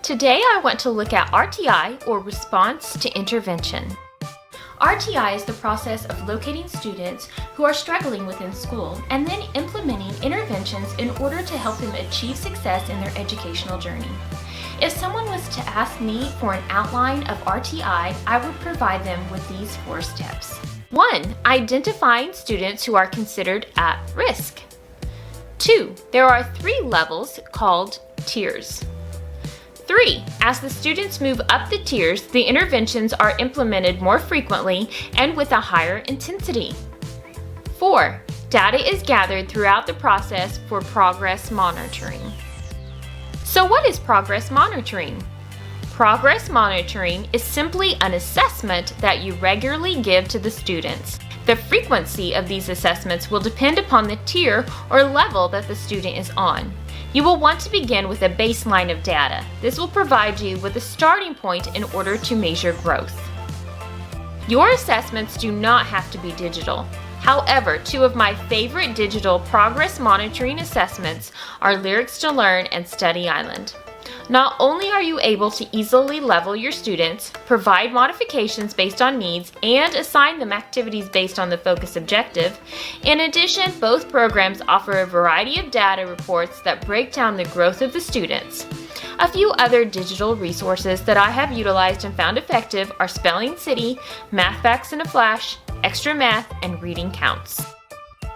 Today I want to look at RTI, or Response to Intervention. RTI is the process of locating students who are struggling within school and then implementing interventions in order to help them achieve success in their educational journey. If someone was to ask me for an outline of RTI, I would provide them with these 4 steps. 1. Identifying students who are considered at risk. 2. There are 3 levels called tiers. 3. As the students move up the tiers, the interventions are implemented more frequently and with a higher intensity. 4. Data is gathered throughout the process for progress monitoring. So what is progress monitoring? Progress monitoring is simply an assessment that you regularly give to the students. The frequency of these assessments will depend upon the tier or level that the student is on. You will want to begin with a baseline of data. This will provide you with a starting point in order to measure growth. Your assessments do not have to be digital. However, 2 of my favorite digital progress monitoring assessments are Lyrics to Learn and Study Island. Not only are you able to easily level your students, provide modifications based on needs, and assign them activities based on the focus objective, in addition, both programs offer a variety of data reports that break down the growth of the students. A few other digital resources that I have utilized and found effective are Spelling City, Math Facts in a Flash, Extra Math, and Reading Counts.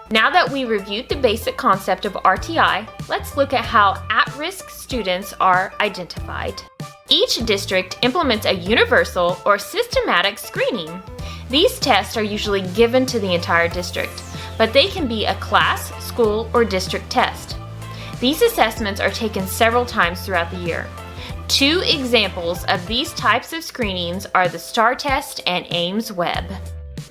Now that we reviewed the basic concept of RTI, let's look at how at-risk students are identified. Each district implements a universal or systematic screening. These tests are usually given to the entire district, but they can be a class, school, or district test. These assessments are taken several times throughout the year. 2 examples of these types of screenings are the STAR test and Ames Web.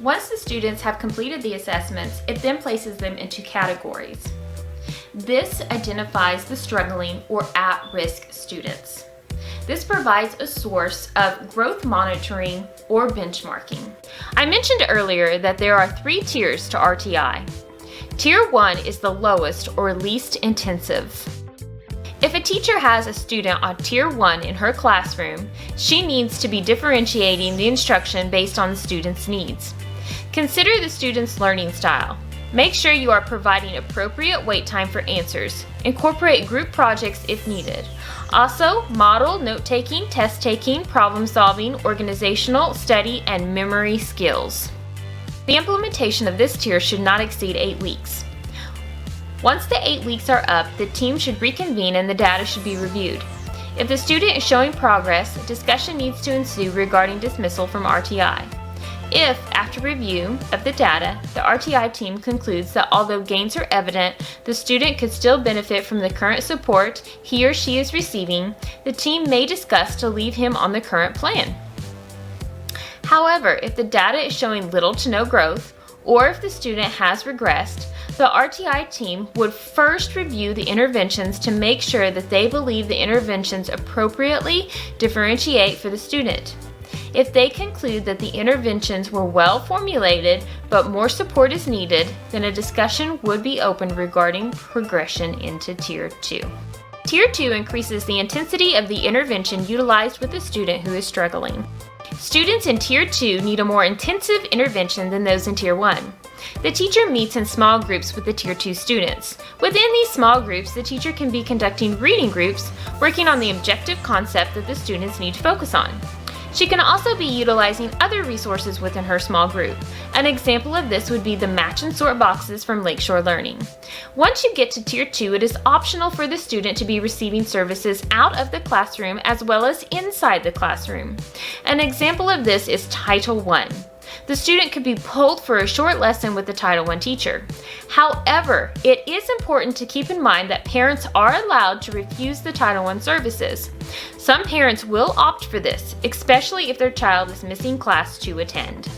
Once the students have completed the assessments, it then places them into categories. This identifies the struggling or at-risk students. This provides a source of growth monitoring or benchmarking. I mentioned earlier that there are 3 tiers to RTI. Tier 1 is the lowest or least intensive. If a teacher has a student on Tier 1 in her classroom, she needs to be differentiating the instruction based on the student's needs. Consider the student's learning style. Make sure you are providing appropriate wait time for answers. Incorporate group projects if needed. Also, model note-taking, test-taking, problem-solving, organizational, study, and memory skills. The implementation of this tier should not exceed 8 weeks. Once the 8 weeks are up, the team should reconvene and the data should be reviewed. If the student is showing progress, discussion needs to ensue regarding dismissal from RTI. If, after review of the data, the RTI team concludes that although gains are evident, the student could still benefit from the current support he or she is receiving, the team may discuss to leave him on the current plan. However, if the data is showing little to no growth, or if the student has regressed, the RTI team would first review the interventions to make sure that they believe the interventions appropriately differentiate for the student. If they conclude that the interventions were well formulated but more support is needed, then a discussion would be opened regarding progression into Tier 2. Tier 2 increases the intensity of the intervention utilized with the student who is struggling. Students in Tier 2 need a more intensive intervention than those in Tier 1. The teacher meets in small groups with the Tier 2 students. Within these small groups, the teacher can be conducting reading groups, working on the objective concept that the students need to focus on. She can also be utilizing other resources within her small group. An example of this would be the match and sort boxes from Lakeshore Learning. Once you get to Tier 2, it is optional for the student to be receiving services out of the classroom as well as inside the classroom. An example of this is Title I. The student could be pulled for a short lesson with the Title I teacher. However, it is important to keep in mind that parents are allowed to refuse the Title I services. Some parents will opt for this, especially if their child is missing class to attend.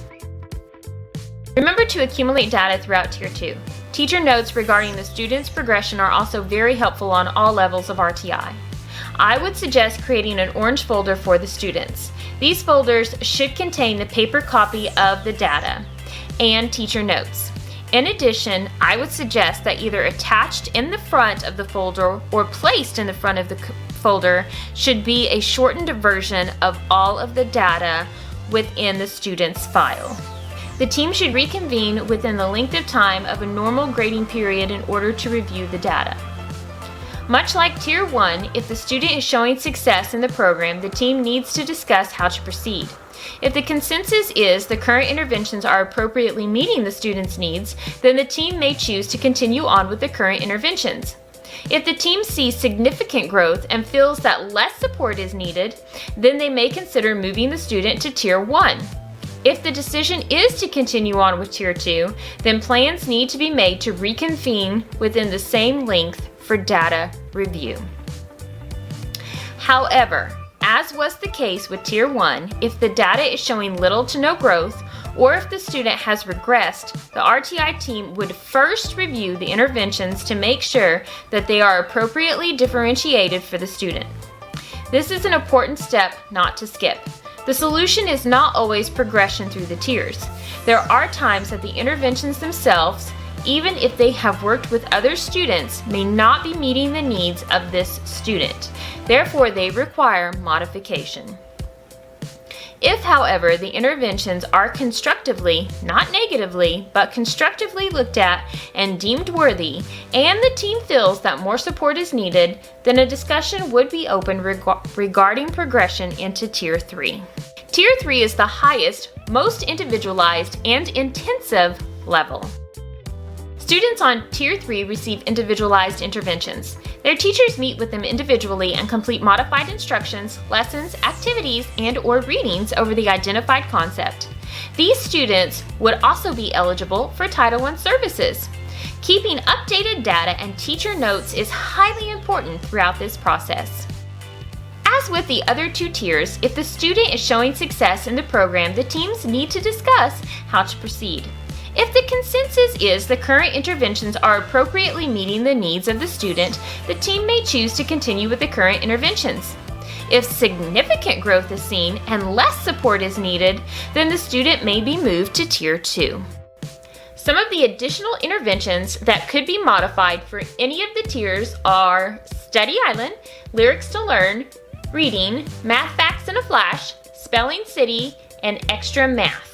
Remember to accumulate data throughout Tier 2. Teacher notes regarding the student's progression are also very helpful on all levels of RTI. I would suggest creating an orange folder for the students. These folders should contain the paper copy of the data and teacher notes. In addition, I would suggest that either attached in the front of the folder or placed in the front of the folder should be a shortened version of all of the data within the student's file. The team should reconvene within the length of time of a normal grading period in order to review the data. Much like Tier 1, if the student is showing success in the program, the team needs to discuss how to proceed. If the consensus is the current interventions are appropriately meeting the student's needs, then the team may choose to continue on with the current interventions. If the team sees significant growth and feels that less support is needed, then they may consider moving the student to Tier 1. If the decision is to continue on with Tier 2, then plans need to be made to reconvene within the same length for data review. However, as was the case with Tier 1, if the data is showing little to no growth, or if the student has regressed, the RTI team would first review the interventions to make sure that they are appropriately differentiated for the student. This is an important step not to skip. The solution is not always progression through the tiers. There are times that the interventions themselves, even if they have worked with other students, may not be meeting the needs of this student. Therefore, they require modification. If, however, the interventions are constructively, not negatively, but constructively looked at and deemed worthy, and the team feels that more support is needed, then a discussion would be open regarding progression into Tier 3. Tier 3 is the highest, most individualized, and intensive level. Students on Tier 3 receive individualized interventions. Their teachers meet with them individually and complete modified instructions, lessons, activities, and/or readings over the identified concept. These students would also be eligible for Title I services. Keeping updated data and teacher notes is highly important throughout this process. As with the other two tiers, if the student is showing success in the program, the teams need to discuss how to proceed. If the consensus is the current interventions are appropriately meeting the needs of the student, the team may choose to continue with the current interventions. If significant growth is seen and less support is needed, then the student may be moved to Tier 2. Some of the additional interventions that could be modified for any of the tiers are Study Island, Lyrics to Learn, Reading, Math Facts in a Flash, Spelling City, and Extra Math.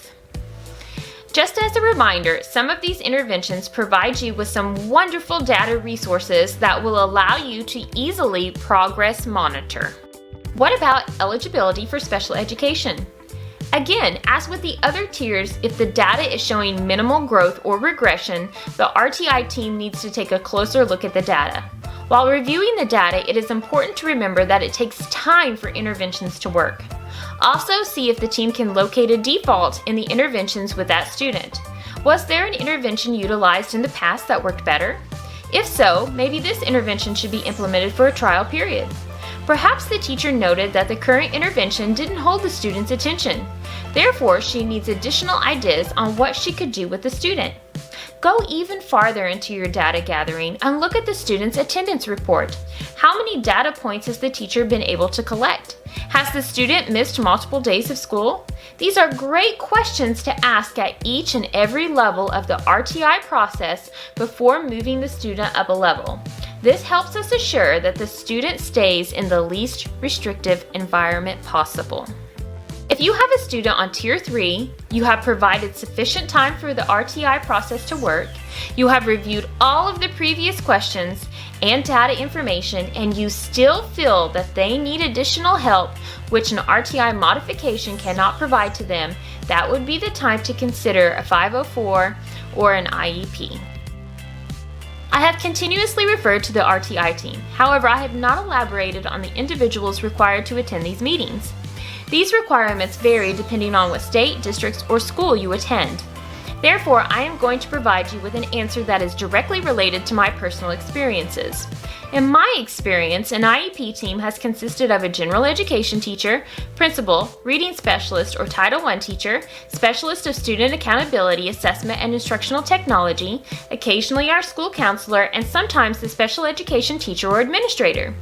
Just as a reminder, some of these interventions provide you with some wonderful data resources that will allow you to easily progress monitor. What about eligibility for special education? Again, as with the other tiers, if the data is showing minimal growth or regression, the RTI team needs to take a closer look at the data. While reviewing the data, it is important to remember that it takes time for interventions to work. Also, see if the team can locate a default in the interventions with that student. Was there an intervention utilized in the past that worked better? If so, maybe this intervention should be implemented for a trial period. Perhaps the teacher noted that the current intervention didn't hold the student's attention. Therefore, she needs additional ideas on what she could do with the student. Go even farther into your data gathering and look at the student's attendance report. How many data points has the teacher been able to collect? Has the student missed multiple days of school? These are great questions to ask at each and every level of the RTI process before moving the student up a level. This helps us assure that the student stays in the least restrictive environment possible. If you have a student on Tier 3, you have provided sufficient time for the RTI process to work, you have reviewed all of the previous questions and data information, and you still feel that they need additional help which an RTI modification cannot provide to them, that would be the time to consider a 504 or an IEP. I have continuously referred to the RTI team. However, I have not elaborated on the individuals required to attend these meetings. These requirements vary depending on what state, districts, or school you attend. Therefore, I am going to provide you with an answer that is directly related to my personal experiences. In my experience, an IEP team has consisted of a general education teacher, principal, reading specialist or Title I teacher, specialist of student accountability, assessment, and instructional technology, occasionally our school counselor, and sometimes the special education teacher or administrator.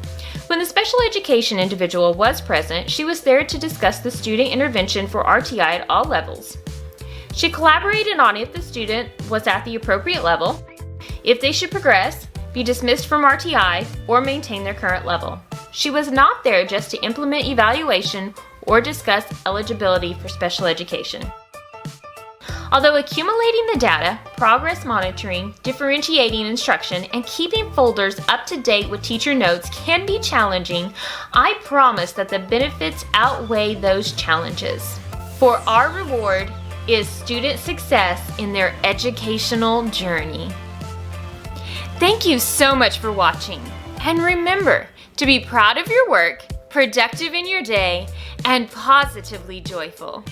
When the special education individual was present, she was there to discuss the student intervention for RTI at all levels. She collaborated on if the student was at the appropriate level, if they should progress, be dismissed from RTI, or maintain their current level. She was not there just to implement evaluation or discuss eligibility for special education. Although accumulating the data, progress monitoring, differentiating instruction, and keeping folders up to date with teacher notes can be challenging, I promise that the benefits outweigh those challenges. For our reward is student success in their educational journey. Thank you so much for watching. And remember to be proud of your work, productive in your day, and positively joyful.